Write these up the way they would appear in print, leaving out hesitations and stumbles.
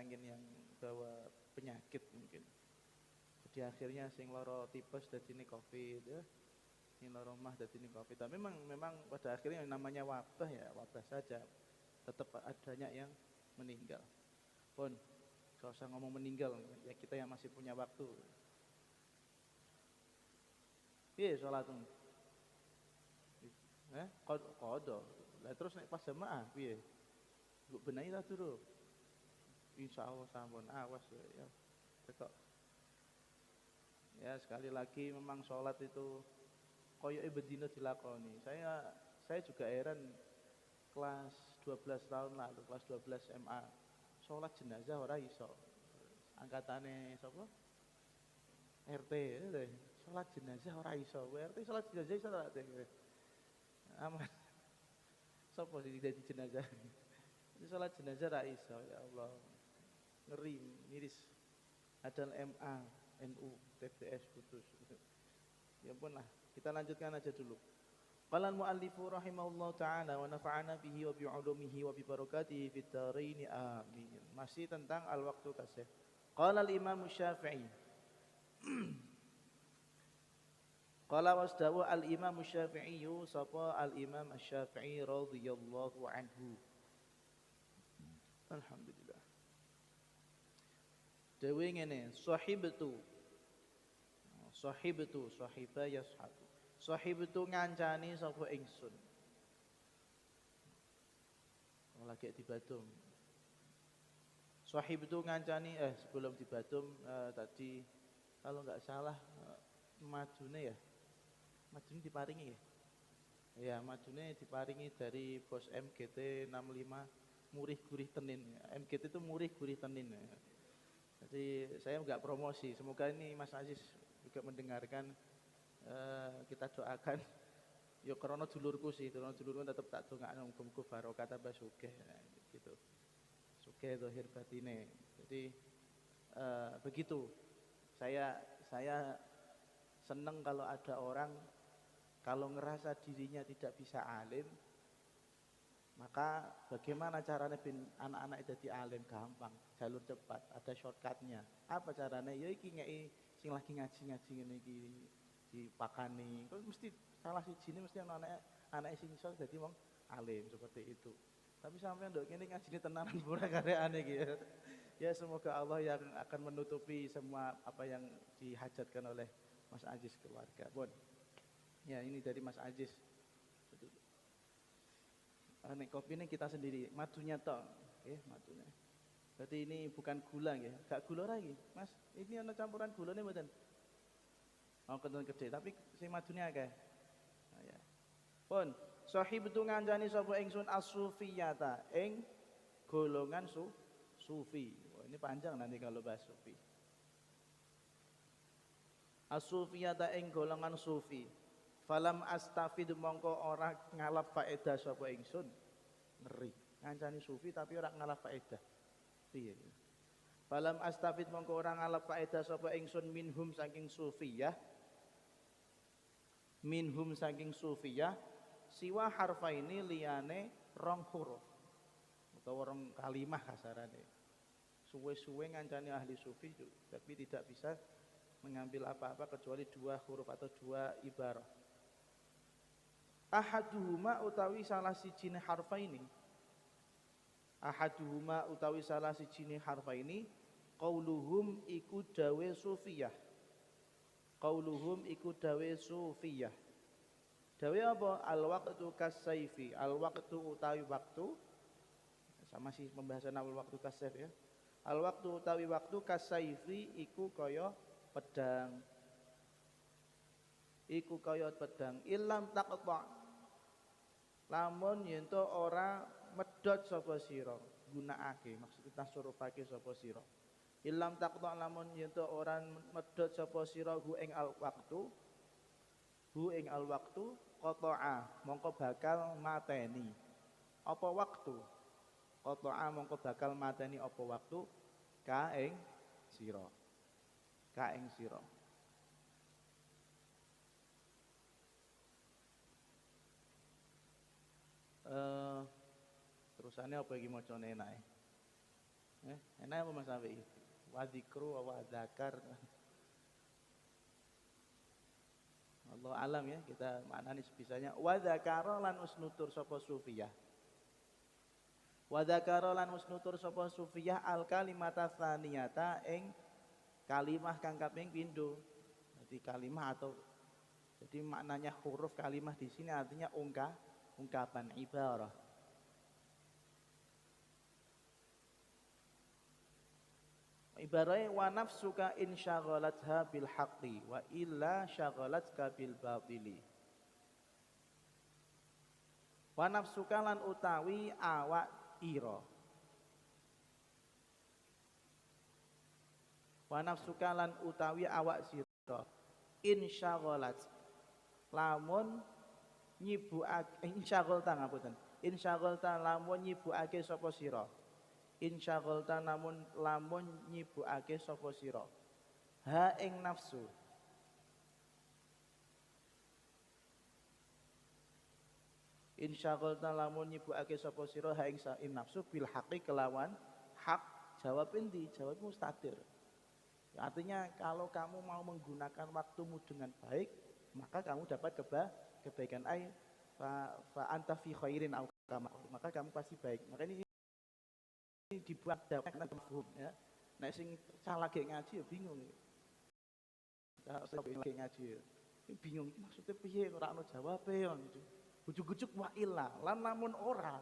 angin yang bawa penyakit mungkin. Jadi akhirnya sing loro tipes dadine Covid ya. Sing loro mah dadine Covid. Tapi memang pada akhirnya yang namanya wabah ya wabah saja. Tetap adanya yang meninggal. Pun gak usah ngomong meninggal ya kita yang masih punya waktu. Piye salatmu? Qada. Lah terus nek pas jamaah piye? Mbok benahi ta durung? Insyaallah sampun awas ya. Tekok. Ya sekali lagi memang sholat itu koyoke bendina dilakoni. Saya juga heran kelas 12 tahun lalu, kelas 12 SMA. Sholat jenazah ora iso. Angkatane sapa? RT ya. Sholat jenazah ora iso. RT sholat jenazah iso ora? Aman. Sapa sing dadi jenazah? Sholat jenazah ora iso, ya Allah. Ngeri, miris. Ada MA, NU, TPS putus. Ya ampun lah, kita lanjutkan aja dulu. Qala al-muallifu rahimahullah ta'ala wa nafa'ana bihi wa bi'ulumihi wa bi barakatihi fid dharain amin. Masih tentang al-waqtu kasih. Qala al-Imam Syafi'i. Qala wasdawu al-Imam Syafi'i sapa al-Imam Syafi'i radhiyallahu anhu. Alhamdulillah. Dewe ngene, sahibatu sahiba yashabu. Sahibatu ngancani sapa ingsun. Lagi di Batum. Sahibatu ngancani sebelum di Batum tadi kalau enggak salah majune ya. Majune diparingi ya. Ya, majune diparingi dari bos MGT 65 Murih Gurih Tenin. MGT itu Murih Gurih Tenin. Jadi saya enggak promosi. Semoga ini Mas Aziz juga mendengarkan. Kita doakan. Ya karena dulurku sih, dulurku tetap tak dongakno muga-muga barokah tambah sugih gitu. Sugih zahir batine. Jadi begitu. Saya senang kalau ada orang kalau ngerasa dirinya tidak bisa alim, maka bagaimana caranya anak-anak jadi alim? Gampang, jalur cepat, ada shortcutnya. Apa caranya? Ya iki ngeki sing lagi ngaji ngene iki dipakani. Kok mesti salah sijine mesti anak sing iso dadi wong alim seperti itu. Tapi sampean nduk kene ngajine tenanan ora kareane iki ya. Ya semoga Allah yang akan menutupi semua apa yang dihajatkan oleh Mas Aziz keluarga. Bon. Ya ini dari Mas Aziz. Nek kopi ini kita sendiri, madunya tok, madunya. Berarti ini bukan gula ya, gak gula lagi, Mas. Ini ada campuran gulanya mboten? Oh, kental gede, tapi sing madunya akeh. Nah, ya. Pun, sahibatu ngancani sapa ingsun as-sufiyata, ing golongan sufi. Wah, ini panjang nanti kalau bahas sufi. As-sufiyata ing golongan sufi. Falam astafid mongko ora ngalap faedah sapa ingsun. Ngeri. Ngancani sufi tapi ora ngalap faedah. Piye? Falam astafid mongko ora ngalap faedah sapa ingsun minhum saking sufiyah. Minhum saking sufiyah siwa harfa ini liyane rong huruf utawa rong kalimah kasarane. Suwe-suwe ngancani ahli sufi tapi tidak bisa mengambil apa-apa kecuali dua huruf atau dua ibarah. Ahaduhuma utawi salah sijine harfa ini. Ahaduhuma utawi salah sijine harfa ini qauluhum iku dawe sufiyah. Qauluhum iku dawe sufiyah. Dawe apa? Al-waqtu kas-saifi. Al-waqtu utawi waktu. Sama sih pembahasan awal waktu kas-saif ya. Al-waqtu utawi waktu kas-saifi iku kaya pedang. Iku kaya pedang. Ilam taqta. Lamun yen to ora medhot sapa sira, gunakake maksud tasurufake sapa sira. Ilam taqta lamun yen to ora medhot sapa sira hu ing al waktu qata'a mongko bakal mateni. Apa waktu? Qata'a mongko bakal mateni apa waktu ka ing sira. Ka ing sira. Terusannya apa iki macane enak? Enak apa Mas Syafi'i? Wa dzikru wa dzakar. Allah alam ya, kita maknani sebisanya. Wa dzakara lan usnutur sapa sufiyah. Wa dzakara lan usnutur sapa sufiyah al kalimata tsaniyata ing kalimah kang kaping pindho. Jadi kalimah atau jadi maknanya huruf kalimah di sini artinya ungkapan ibarah. Ibaratnya wa nafsuka in syaghalatha bil haqqi wa illa syaghalatka bil batili. Wa nafsuka lan utawi awak ira. Wa nafsuka lan utawi awak sira in syaghalat lamun nyibukake insyaghalta ngapunten. Insyaghalta lamun nyibukake sapa sira. Insyaghalta lamun nyibukake sapa sira ha ing nafsu insyaghalta lamun nyibukake sapa sira ha ing nafsu bil haqqi kelawan hak jawab endi jawab mustatir artinya kalau kamu mau menggunakan waktumu dengan baik maka kamu dapat kebaikan ai fa anta fi khairin au maka kamu pasti baik maka ini dibuat dapat mafhum ya. Nek sing salah ge ngaji ya bingung. Salah ge ngaji ya. Bingung iki maksudnya piye ora ono jawabe yo gitu. Ujug-ujug wa illa lan lamun ora.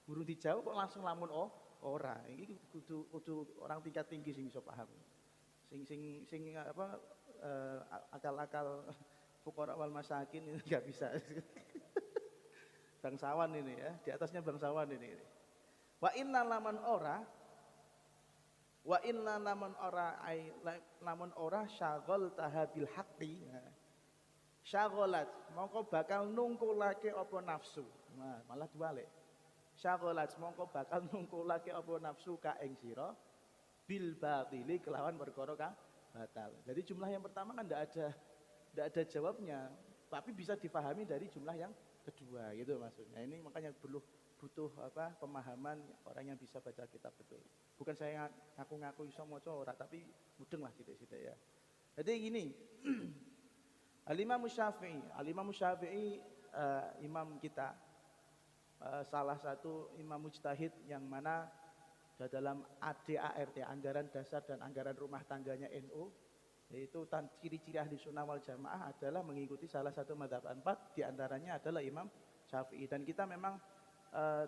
Burung dijawab kok langsung lamun ora. Iki kudu orang tingkat tinggi sing iso paham. Sing apa akal-akal fuqara wal masakin ini enggak bisa. Bangsawan ini ya, di atasnya bangsawan ini. Wa inna laman ora syagol tahabil haqqi syagolat mongko bakal nungkulake apa nafsu nah, malah dibalik syagolat mongko bakal nungkulake apa nafsu ka ing sira bil batili kelawan perkara kang batal jadi jumlah yang pertama kan ndak ada jawabnya tapi bisa difahami dari jumlah yang kedua gitu maksudnya ini makanya butuh apa pemahaman orang yang bisa baca kitab betul. Bukan saya ngaku-ngaku iso maca ora tapi mudeng lah sithik-sithik ya. Jadi gini. Al-Imam Syafi'i imam kita salah satu imam mujtahid yang mana dalam ADART anggaran dasar dan anggaran rumah tangganya NU yaitu ciri-ciri ahli sunnah wal jamaah adalah mengikuti salah satu mazhab 4 diantaranya adalah Imam Syafi'i dan kita memang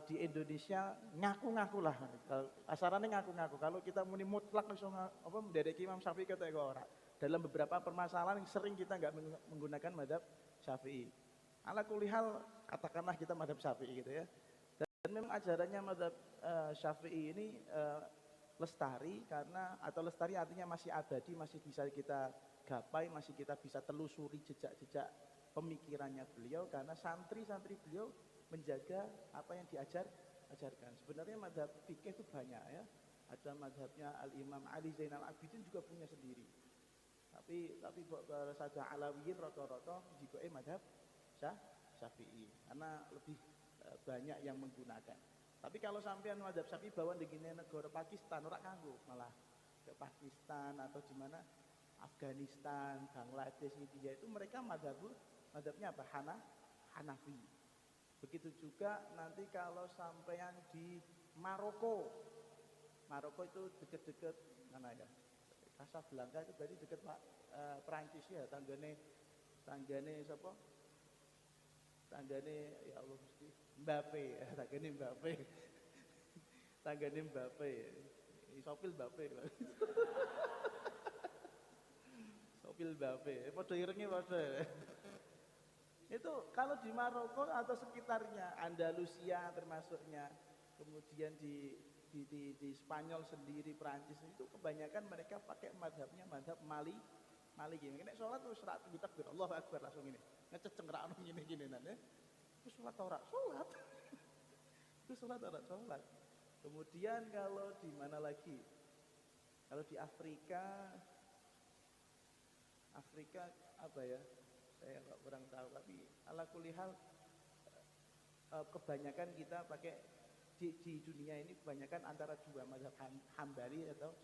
di Indonesia ngaku-ngaku lah asarannya ngaku-ngaku kalau kita muni mutlak apa mendereki Imam Syafi'i kata orang dalam beberapa permasalahan yang sering kita nggak menggunakan mazhab Syafi'i ala kulihal katakanlah kita mazhab Syafi'i gitu ya dan memang ajarannya mazhab Syafi'i ini lestari karena atau lestari artinya masih abadi masih bisa kita gapai masih kita bisa telusuri jejak-jejak pemikirannya beliau karena santri-santri beliau menjaga apa yang diajarkan. Sebenarnya mazhab fikih itu banyak ya. Ada mazhabnya Al-Imam Ali Zainal Abidin juga punya sendiri. Tapi saja Alawiyin rata-rata juga mazhab Syafi'i karena lebih banyak yang menggunakan. Tapi kalau sampean mazhab Syafi'i bawa di negara Pakistan ora kanggo malah ke Pakistan atau di mana Afghanistan, Bangladesh, India itu mereka mazhabnya apa? Hanafi. Begitu juga nanti kalau sampean di Maroko itu deket-deket mana ya? Casablanca itu berarti deket Perancis ya, tanggane siapa? Tanggane ya Allah mesti Mbappe, tanggane Mbappe. Sopil Mbappe. Sopil Mbappe, padha irenge padha. Itu kalau di Maroko atau sekitarnya Andalusia termasuknya kemudian di Spanyol sendiri Perancis itu kebanyakan mereka pakai mazhabnya mazhab Maliki. Nek salat terus rak takbir Allahu Akbar langsung ini. Ngecengkrakno gini-gini nane. Itu salat ora salat. Itu salat ora salat. Kemudian kalau di mana lagi? Kalau di Afrika apa ya? Saya nggak kurang tahu tapi ala kulihal kebanyakan kita pakai di dunia ini kebanyakan antara dua mazhab Hambali atau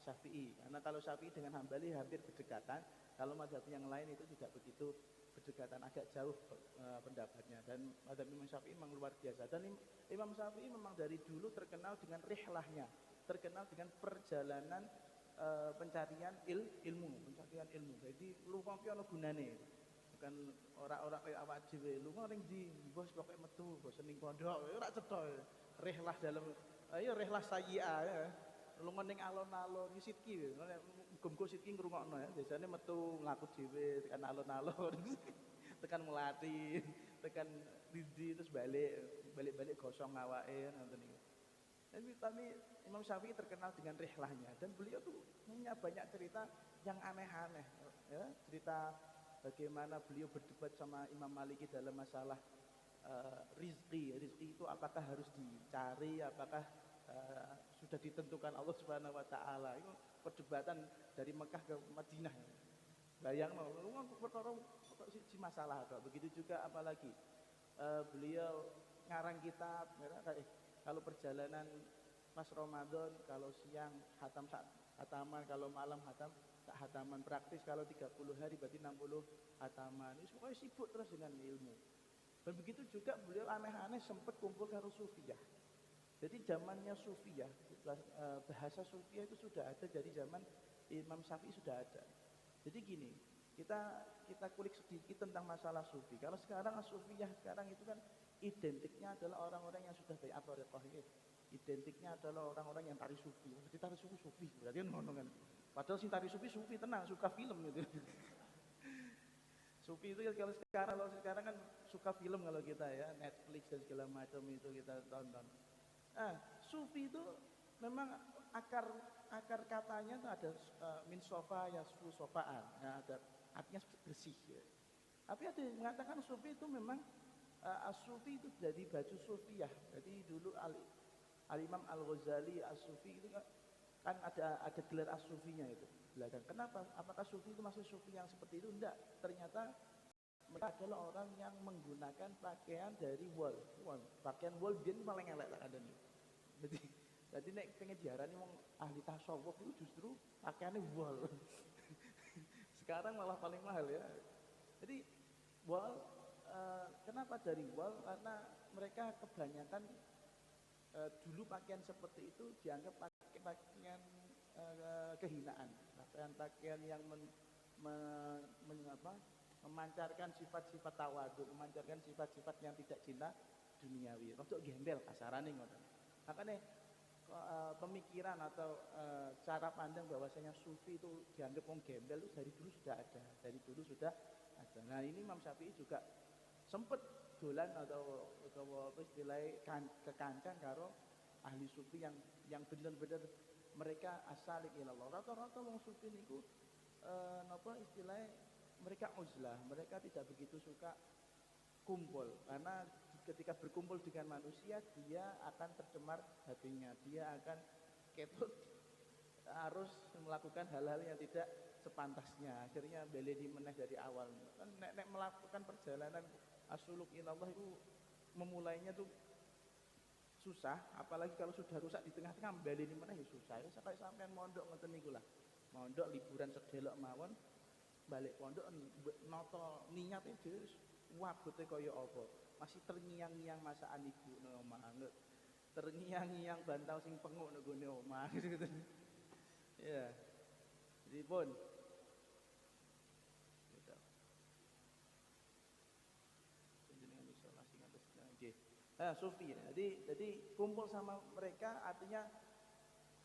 Syafi'i. Karena kalau Syafi'i dengan Hambali hampir berdekatan, kalau mazhab yang lain itu tidak begitu berdekatan, agak jauh pendapatnya. Dan mazhab Imam Syafi'i memang luar biasa. Dan Imam Syafi'i memang dari dulu terkenal dengan rihlahnya, terkenal dengan perjalanan pencarian ilmu. Jadi lu kok ono gunane. Bukan orang-orang kayak awak dhewe lunga ning ndi bos pokoke metu bos ning pondok ora cetha rehlah dalam ayo rehlah sayyi'ah ya lunga ning alon-alon sitki muga-muga sitki ngrungokno ya biasane metu ngaku dhewe tekan alon-alon tekan melati tekan dindi terus balik gosong awake ngoten niku. Tapi Imam Syafi'i terkenal dengan rihlahnya dan beliau tuh punya banyak cerita yang aneh-aneh ya, cerita bagaimana beliau berdebat sama Imam Maliki dalam masalah rizki itu apakah harus dicari, apakah sudah ditentukan Allah Subhanahu Wa Taala. Itu perdebatan dari Mekah ke Madinah. Bayang perkara si masalah atau begitu juga apalagi beliau ngarang kitab kalau perjalanan pas Ramadan kalau siang hataman kalau malam hataman praktis kalau 30 hari berarti 60 hataman. Ini pokoknya sibuk terus dengan ilmu. Dan begitu juga beliau aneh-aneh sempat kumpul karo Sufiyah. Jadi zamannya Sufiyah, bahasa Sufiyah itu sudah ada dari zaman Imam Syafi'i sudah ada. Jadi gini, kita kulik sedikit tentang masalah Sufi. Kalau sekarang Sufiyah sekarang itu kan identiknya adalah orang-orang yang sudah bai'at thariqah. Identiknya adalah orang-orang yang tari Sufi. Jadi tari Sufi, berarti ngono kan. Padahal sing tari Sufi tenang, suka film gitu. Sufi itu kalau sekarang kan suka film kalau kita ya, Netflix dan segala macam itu kita tonton. Sufi itu memang akar katanya itu ada min sofa yasfu sofaan, ya, ada artinya bersih. Ya. Tapi ada yang mengatakan Sufi itu memang As-Sufi itu dari baju Sufiyah. Jadi dulu Al-Imam Al-Ghazali As-Sufi itu kan ada gelar As-Sufinya itu belakang. Kenapa? Apakah Sufi itu masih Sufi yang seperti itu? Enggak. Ternyata mereka adalah orang yang menggunakan pakaian dari wol. Pakaian wol dia paling elek tak ada nih. Jadi nek pengen diarani wong ahli tasawuf itu justru pakaiannya wol. Sekarang malah paling mahal ya. Jadi wol kenapa dari wol? Karena mereka kebanyakan dulu pakaian seperti itu dianggap pakaian kehinaan, pakaian yang memancarkan sifat-sifat tawadhu, memancarkan sifat-sifat yang tidak cinta duniawi. Untuk gembel kasarannya ngoten. Makanya pemikiran atau cara pandang bahwasanya Sufi itu dianggap wong gembel itu dari dulu sudah ada. Nah ini Imam Syafi'i juga sempat dolan atau istilahnya kekancan karo ahli Sufi yang benar-benar mereka asalik ilallah. Rata-rata wong Sufi niku istilahnya mereka uzlah, mereka tidak begitu suka kumpul karena ketika berkumpul dengan manusia dia akan tercemar hatinya, dia akan ketut harus melakukan hal-hal yang tidak sepantasnya, akhirnya beleni meneh dari awal. Nek melakukan perjalanan asuluk ilallah itu memulainya tuh susah, apalagi kalau sudah rusak di tengah-tengah beleni meneh ya susah. Ya sampai sampean mondok ngoten niku lah. Mondok liburan sedelok mawon, balik pondok noto niate dhewe wabote kaya apa. Masih terngiang-ngiang masakan ibu nang omah. Terngiang-ngiang bantal sing penguk nang gone omah gitu. Ya. Jadi pun gitu. Jenengan isolasi ngatus nggih. Sufi. Jadi kumpul sama mereka artinya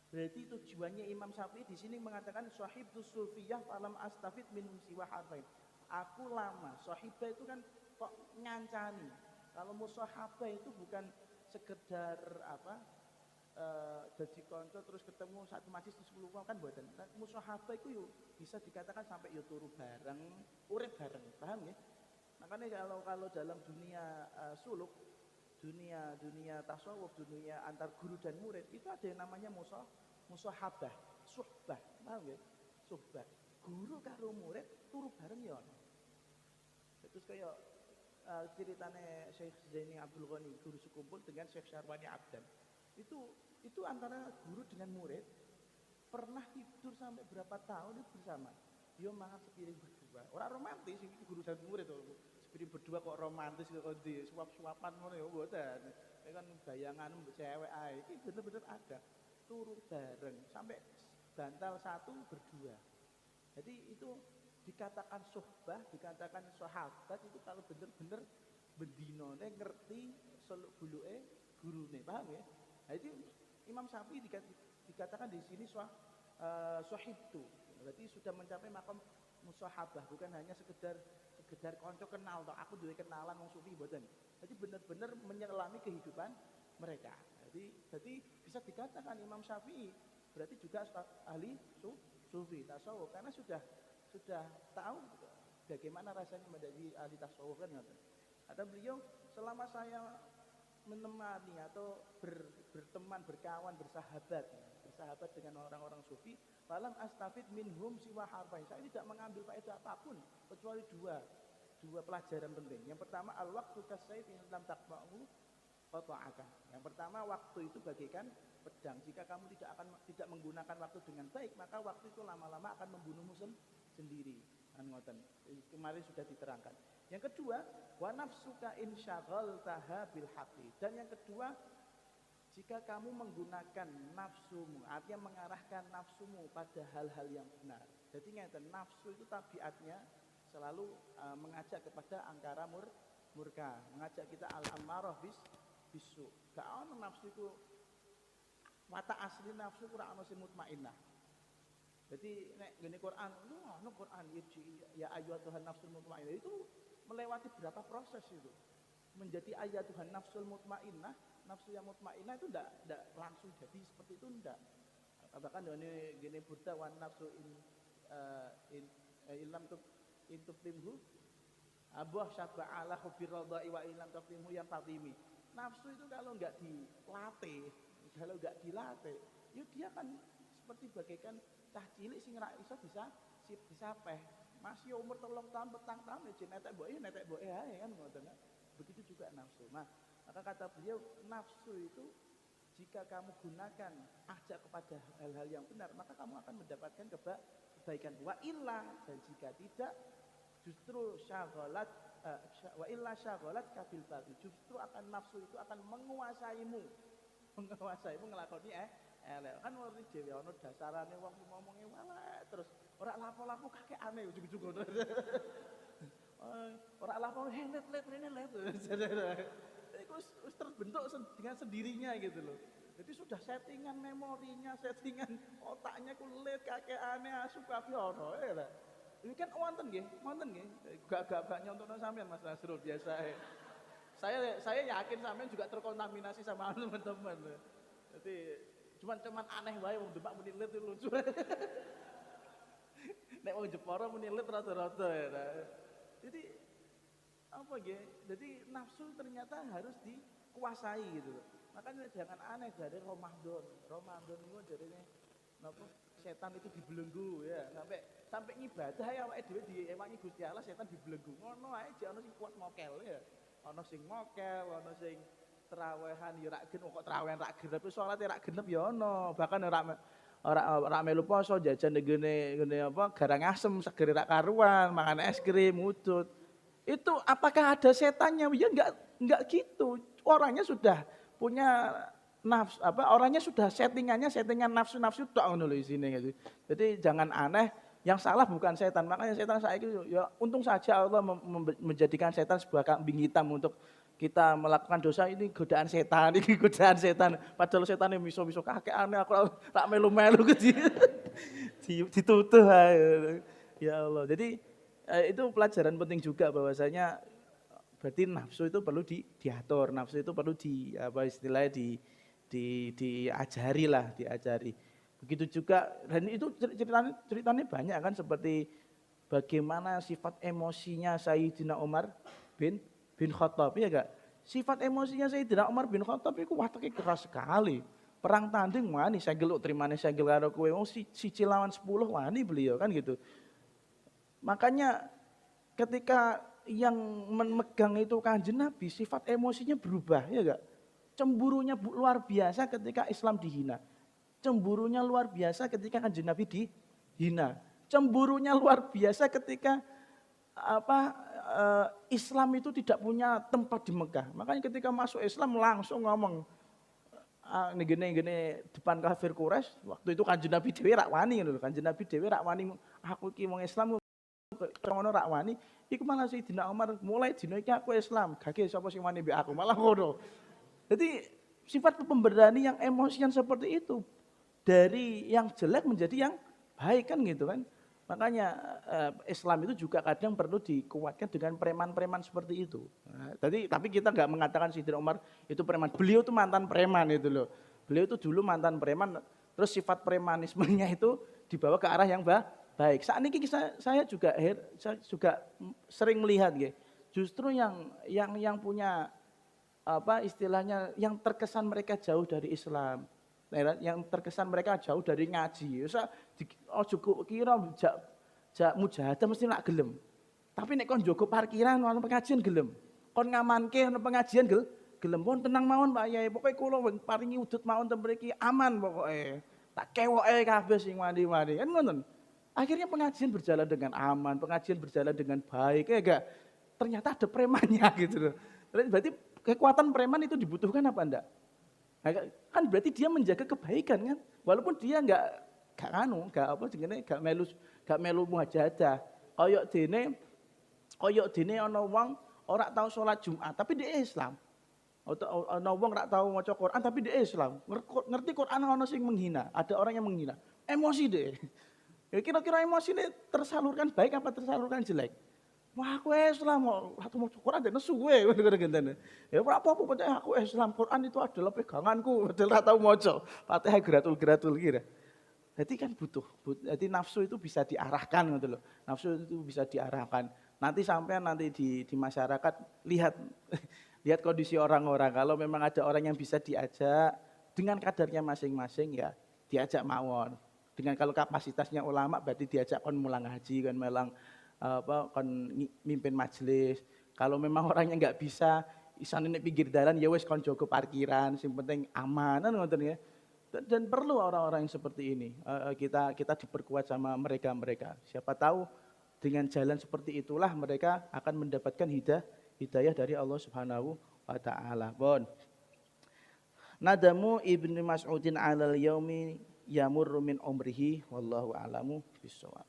berarti tujuannya Imam Syafi'i di sini mengatakan sahibtus sufiyah falam astafid min siwa harfain. Aku lama. Sahibah itu kan kok ngancani. Kalau musahabah itu bukan sekedar jadi konco terus ketemu satu majlis terus keluar kan buatan. Nah, musahabah itu bisa dikatakan sampai turu bareng, urip bareng, paham ya? Makanya kalau dalam dunia suluk, dunia tasawuf, dunia antar guru dan murid itu ada yang namanya musahabah, suhbah, paham ya? Suhbah. Guru karo murid turu bareng ya. Terus kayak ceritanya Syekh Zaini Abdul Ghani guru sekumpul dengan Syekh Syarwani Abdan. Itu antara guru dengan murid pernah tidur sampai berapa tahun itu bersama. Dia mangan sepiring berdua. Orang romantis itu guru dan murid tuh. Sepiring berdua kok romantis kok di suap-suapan ngono ya mboten. Ini kan bayangan cewek ae. Iki bener-bener ada. Turu bareng sampai bantal satu berdua. Jadi itu dikatakan sohbah, dikatakan sahabat itu kalau bener-bener bendinone ngerti seluk buluke gurune, paham ya? Nah itu Imam Syafi'i dikatakan di sini sohibtu, berarti sudah mencapai makam musahabah, bukan hanya sekedar konco kenal atau aku duwe kenalan wong sufi mboten. Jadi benar-benar menyelami kehidupan mereka. Jadi bisa dikatakan Imam Syafi'i berarti juga ahli sufi tasawuf karena sudah tahu bagaimana rasanya menjadi ahli tasawuf kan. Kata beliau, selama saya menemani atau berteman, berkawan, bersahabat dengan orang-orang sufi, falam astafid minhum siwa harfain. Saya tidak mengambil faedah apapun kecuali dua pelajaran penting. Yang pertama, al-waqtu kasayf in lam taqma'u qata'aka. Yang pertama, waktu itu bagaikan pedang. Jika kamu tidak menggunakan waktu dengan baik, maka waktu itu lama-lama akan membunuhmu sendiri. Kemarin sudah diterangkan. Yang kedua, wa nafsuka in syaghaltaha bil haqqi. Dan yang kedua, jika kamu menggunakan nafsumu, artinya mengarahkan nafsumu pada hal-hal yang benar. Jadi ngeten, nafsu itu tabiatnya selalu mengajak kepada angkara murka, mengajak kita al-ammarah bisu. Gak ono nafsu itu watak asli nafsu kurang ono sing mutmainnah. Jadi nek ngene Quran, ono Quran ya ayyuhatuhan nafsul mutmainnah itu melewati berapa proses itu. Menjadi ayyatuhan nafsul mutmainnah, nafsu yang mutmainnah itu enggak langsung jadi seperti itu enggak. Bahkan ini gini Buddha wan nafsu ilam tuflimhu abah syaba'ala hubir radha'i wa ilam tuflimhu yang fatimi. Nafsu itu kalau enggak dilatih, ya dia kan seperti bagaikan cah cilik sing ra iso disapeh. Masih umur 3 tahun, 4 tahun ya netek mboke ae kan ngoten. Begitu juga nafsu. Maka kata beliau, nafsu itu jika kamu gunakan ajak kepada hal-hal yang benar, maka kamu akan mendapatkan kebaikan. Wa illa, dan jika tidak, justru syaghalat kabil batil. Justru akan nafsu itu akan menguasaimu ngelakoni elek. Kan ngerti dhewe ana dasarane wong ngomonge elek terus ora lapo-lapo kakekane ujug-ujug ngono. Ora lapo let rene let. Itu wis terbentuk dengan sendirinya gitu loh. Jadi sudah settingan memorinya, settingan otaknya ku let kakekane asu kabeh ono lho. Ini kan wonten nggih. Gak nyontono sampean Mas Nasrul biasa. Saya yakin sampean juga terkontaminasi sama teman-teman. Jadi cuman aneh wae wong Demak muni lit lucu. Nek wong Jepara muni lit rada-rada ya. Jadi apa nggih? Jadi nafsu ternyata harus dikuasai gitu. Makanya jangan aneh dari Ramadan itu jarine napa setan itu dibelenggu ya. Sampai ngibadah ya awake dhewe diewangi Gusti Allah setan dibelenggu. Ngono ae jek ana sing kuat mokel ya. Ana sing mokel, ana sing terawehan ya rak genep kok terawehan rak genep salat rak genep ya ono bahkan ora melu poso jajan ngene apa garang asem seger rak karuan makan es krim mudut itu apakah ada setannya ya enggak gitu orangnya sudah punya nafsu orangnya sudah settingan nafsu tok ngono lho isine gitu jadi jangan aneh yang salah bukan setan makanya setan saiki ya untung saja Allah menjadikan setan sebuah kambing hitam untuk kita melakukan dosa ini godaan setan. Padahal setan yang miso-miso kakek aneh aku tak melu-melu ditutuh aja. Ya Allah. Jadi itu pelajaran penting juga bahwasanya berarti nafsu itu perlu diatur, nafsu itu perlu diajari. Begitu juga dan itu ceritanya banyak kan seperti bagaimana sifat emosinya Sayyidina Umar bin Khattab ya gak? Sifat emosinya Sayyidina Umar bin Khattab itu watake keras sekali. Perang tanding wani segel trimane segel karo kowe wong siji lawan 10 wani beliau kan gitu. Makanya ketika yang memegang itu Kanjeng Nabi, sifat emosinya berubah, ya enggak? Cemburunya luar biasa ketika Islam dihina. Cemburunya luar biasa ketika Kanjeng Nabi dihina. Cemburunya luar biasa ketika Islam itu tidak punya tempat di Mekah. Makanya ketika masuk Islam langsung ngomong gini depan kafir Quraisy. Waktu itu Kanjeng Nabi dhewe rak wani lho. Kanjeng Nabi dhewe rak wani, aku iki wong Islam ngono rak wani. Iku malah Sayyidina Umar mulai dina iki aku Islam, gage sapa sing wani mbek aku, malah ngono. Jadi sifat pemberani yang emosian seperti itu dari yang jelek menjadi yang baik kan gitu kan. Makanya Islam itu juga kadang perlu dikuatkan dengan preman-preman seperti itu. Nah, tapi kita nggak mengatakan Sayyidina Umar itu preman. Beliau itu mantan preman itu loh. Beliau itu dulu mantan preman, terus sifat premanismenya itu dibawa ke arah yang baik. Saat ini saya juga sering melihat gitu. Justru yang punya istilahnya yang terkesan mereka jauh dari Islam. Yang terkesan mereka jauh dari ngaji. Ojo kira jak mujahadah mesti nak gelem. Tapi nek kon njogo parkiran ana pengajian gelem. Kon ngamanke ana pengajian gelem. Pun tenang mawon Pak Yai. Pokoke kula paringi udut mawon ten mriki aman pokoke. Tak kewoke kabeh sing mandi-mandi. Kan ngoten. Akhirnya pengajian berjalan dengan aman, pengajian berjalan dengan baik. Ya enggak? Ternyata ada premannya gitu loh. Berarti kekuatan preman itu dibutuhkan apa enggak? Kan berarti dia menjaga kebaikan kan, walaupun dia enggak melu muhajadah. Koyok dene ana wong ora tau salat Jumat tapi dia Islam. Ana wong ora tau maca Quran tapi dia Islam. Ngerti Quran ana sing menghina, ada orang yang menghina. Emosi deh. Ya kira-kira emosi ini tersalurkan baik apa tersalurkan jelek? Wah aku Islam, aku mau Quran dan suwe, ya apa-apa percaya aku Islam, Quran itu adalah peganganku, padahal tahu moco, Fatihah gratul kira. Jadi kan jadi nafsu itu bisa diarahkan gitu loh, nafsu itu bisa diarahkan. Nanti di masyarakat lihat kondisi orang-orang, kalau memang ada orang yang bisa diajak dengan kadarnya masing-masing ya diajak mawon. Dengan kalau kapasitasnya ulama berarti diajak kon mulang haji kan melang kon mimpin majelis. Kalau memang orangnya nggak bisa, isane nek pinggir dalan ya wis kon jaga parkiran, sing penting aman ngoten ya. Dan perlu orang-orang yang seperti ini. Kita diperkuat sama mereka. Siapa tahu dengan jalan seperti itulah mereka akan mendapatkan hidayah dari Allah Subhanahu wa taala. Bon. Nadamu Ibnu Mas'udin 'alal yaumi yamurru min umrihi wallahu a'lamu bissawab.